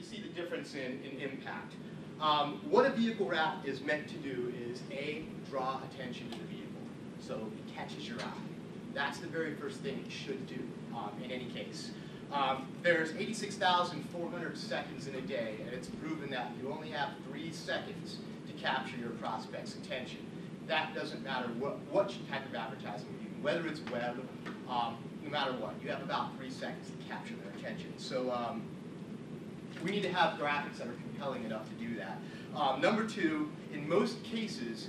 see the difference in impact. What a vehicle wrap is meant to do is A, draw attention to the vehicle, so it catches your eye. That's the very first thing it should do in any case. There's 86,400 seconds in a day, and it's proven that you only have 3 seconds to capture your prospect's attention. That doesn't matter what type of advertising you're using, whether it's web, no matter what. You have about 3 seconds to capture their attention. So we need to have graphics that are compelling enough to do that. Number 2, in most cases,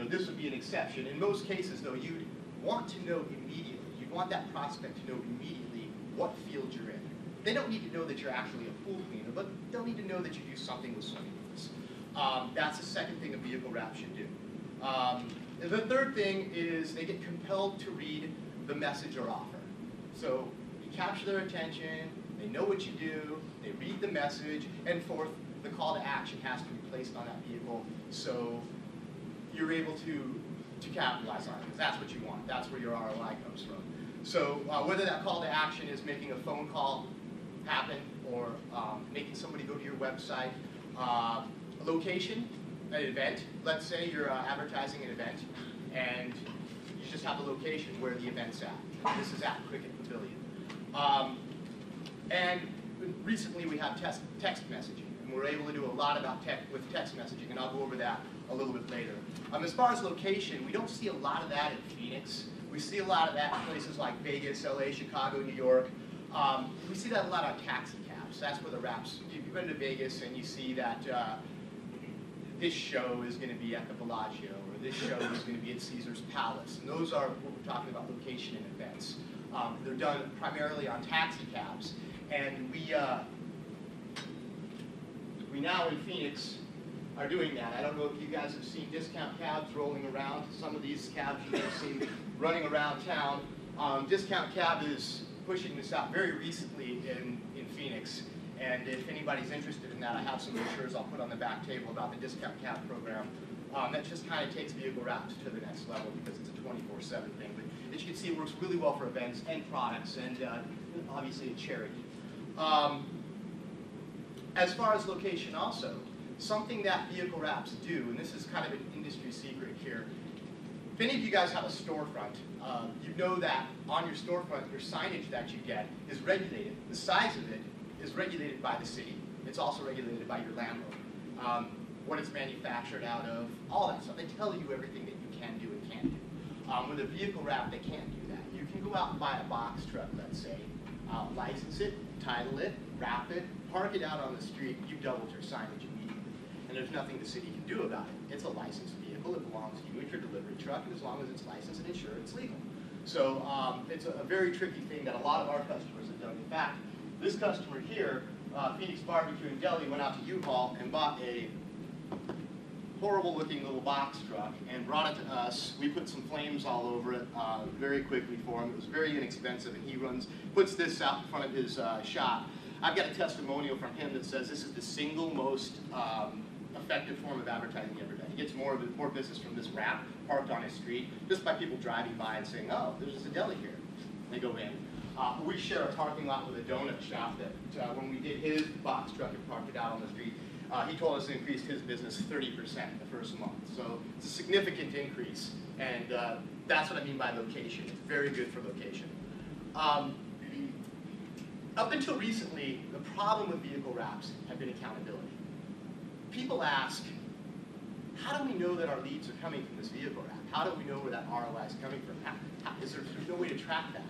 this would be an exception. In most cases, though, you'd want to know immediately. You'd want that prospect to know immediately what field you're in. They don't need to know that you're actually a pool cleaner, but they'll need to know that you do something with swimming pools. That's the second thing a vehicle wrap should do. The third thing is they get compelled to read the message or offer. So you capture their attention, they know what you do, they read the message, and fourth, the call to action has to be placed on that vehicle so you're able to capitalize on it, because that's what you want. That's where your ROI comes from. So whether that call to action is making a phone call happen or making somebody go to your website, a location, an event. Let's say you're advertising an event and you just have a location where the event's at. This is at Cricket Pavilion. And recently we have text messaging, and we're able to do a lot about with text messaging, and I'll go over that a little bit later. As far as location, we don't see a lot of that in Phoenix. We see a lot of that in places like Vegas, LA, Chicago, New York. We see that a lot on taxi cabs. That's where the wraps, you go to Vegas and you see that this show is going to be at the Bellagio, or this show is going to be at Caesar's Palace. And those are what we're talking about, location and events. They're done primarily on taxi cabs. And we now in Phoenix are doing that. I don't know if you guys have seen discount cabs rolling around. Some of these cabs you may have seen running around town. Discount cab is pushing this out very recently in Phoenix. And if anybody's interested in that, I have some brochures I'll put on the back table about the discount cab program. That just kind of takes vehicle wraps to the next level because it's a 24/7 thing. But as you can see, it works really well for events and products, and obviously a charity. As far as location also, something that vehicle wraps do, and this is kind of an industry secret here, if any of you guys have a storefront, you know that on your storefront, your signage that you get is regulated. The size of it is regulated by the city. It's also regulated by your landlord. What it's manufactured out of, all that stuff. They tell you everything that you can do and can't do. With a vehicle wrap, they can't do that. You can go out and buy a box truck, let's say, license it, title it, wrap it, park it out on the street, you've doubled your signage immediately. And there's nothing the city can do about it. It's a licensed vehicle, it belongs to you, it's your delivery truck, and as long as it's licensed and insured, it's legal. So it's a very tricky thing that a lot of our customers have done. In fact, this customer here, Phoenix Barbecue and Deli, went out to U-Haul and bought a horrible looking little box truck and brought it to us. We put some flames all over it very quickly for him. It was very inexpensive, and he puts this out in front of his shop. I've got a testimonial from him that says this is the single most effective form of advertising he ever done. He gets more business from this wrap parked on his street just by people driving by and saying, oh, there's a deli here. They go in. We share a parking lot with a donut shop that when we did his box truck and parked it out on the street, he told us it increased his business 30% the first month. So it's a significant increase, and that's what I mean by location. It's very good for location. Up until recently, the problem with vehicle wraps had been accountability. People ask, how do we know that our leads are coming from this vehicle wrap? How do we know where that ROI is coming from? There's no way to track that.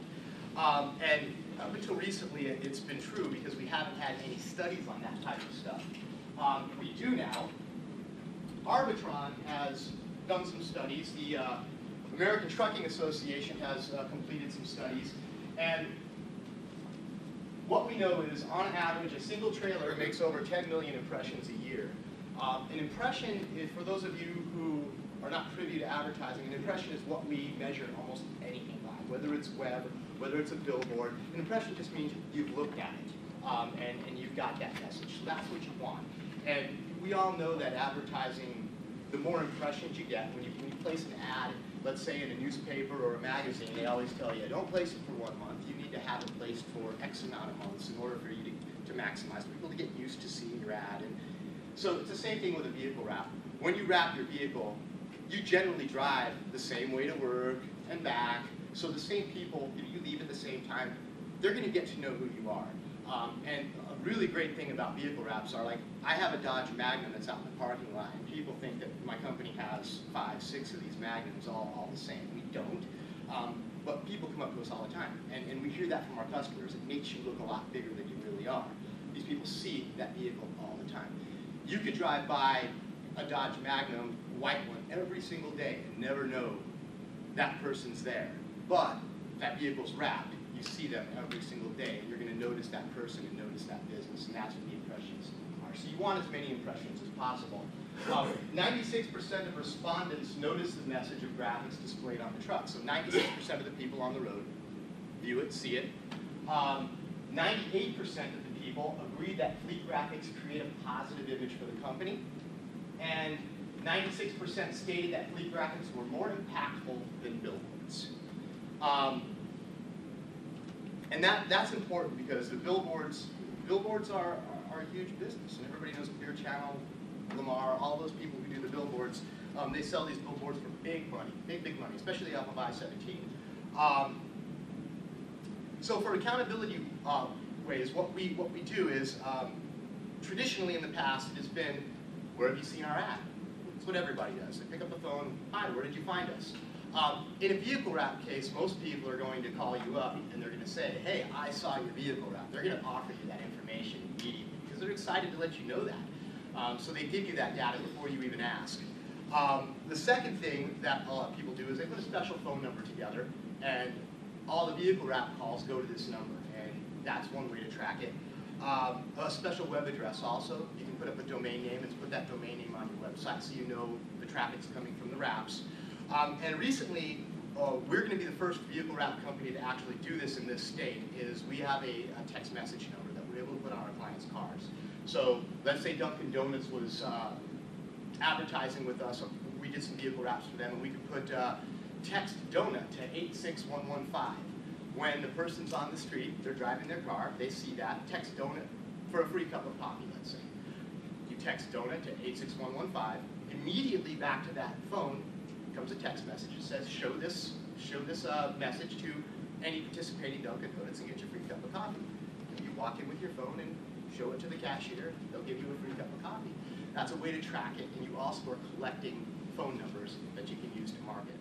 And up until recently, it's been true because we haven't had any studies on that type of stuff. We do now. Arbitron has done some studies. The American Trucking Association has completed some studies. And what we know is, on average, a single trailer makes over 10 million impressions a year. An impression, for those of you who are not privy to advertising, an impression is what we measure almost anything by, whether it's web, whether it's a billboard. An impression just means you've looked at it, and you've got that message. So that's what you want. And we all know that advertising, the more impressions you get, when you place an ad, let's say in a newspaper or a magazine, they always tell you, don't place it for 1 month. You need to have it placed for X amount of months in order for you to maximize, for people to get used to seeing your ad. And so it's the same thing with a vehicle wrap. When you wrap your vehicle, you generally drive the same way to work and back. So the same people, if you leave at the same time, they're going to get to know who you are. And a really great thing about vehicle wraps are, like, I have a Dodge Magnum that's out in the parking lot, and people think that my company has 5, 6 of these Magnums all the same. We don't. But people come up to us all the time, and we hear that from our customers. It makes you look a lot bigger than you really are. These people see that vehicle all the time. You could drive by a Dodge Magnum, white one, every single day and never know that person's there. But if that vehicle's wrapped, you see them every single day. You're going to notice that person and notice that business, and that's what the impressions are. So you want as many impressions as possible. 96% of respondents notice the message of graphics displayed on the truck. So 96% of the people on the road view it, see it. 98% of the people agree that fleet graphics create a positive image for the company. And 96% stated that fleet graphics were more impactful than billboards. And that's important because the billboards are a huge business, and everybody knows Clear Channel, Lamar, all those people who do the billboards. They sell these billboards for big money, big money, especially off of I-17. So for accountability ways, what we do is, traditionally in the past, it has been, where have you seen our ad? That's what everybody does. They pick up the phone, hi, where did you find us? In a vehicle wrap case, most people are going to call you up and they're going to say, hey, I saw your vehicle wrap. They're going to offer you that information immediately because they're excited to let you know that. So they give you that data before you even ask. The second thing that a lot of people do is they put a special phone number together, and all the vehicle wrap calls go to this number, and that's one way to track it. A special web address also. You can put up a domain name and put that domain name on your website so you know the traffic's coming from the wraps. And recently, we're going to be the first vehicle wrap company to actually do this in this state. Is we have a text message number that we're able to put on our clients' cars. So let's say Dunkin' Donuts was advertising with us. We did some vehicle wraps for them, and we could put text donut to 86115. When the person's on the street, they're driving their car, they see that, text donut for a free cup of coffee, let's say. You text donut to 86115. Immediately back to that phone comes a text message that says, show this message to any participating Dunkin' Donuts and get your free cup of coffee. And you walk in with your phone and show it to the cashier, they'll give you a free cup of coffee. That's a way to track it, and you also are collecting phone numbers that you can use to market.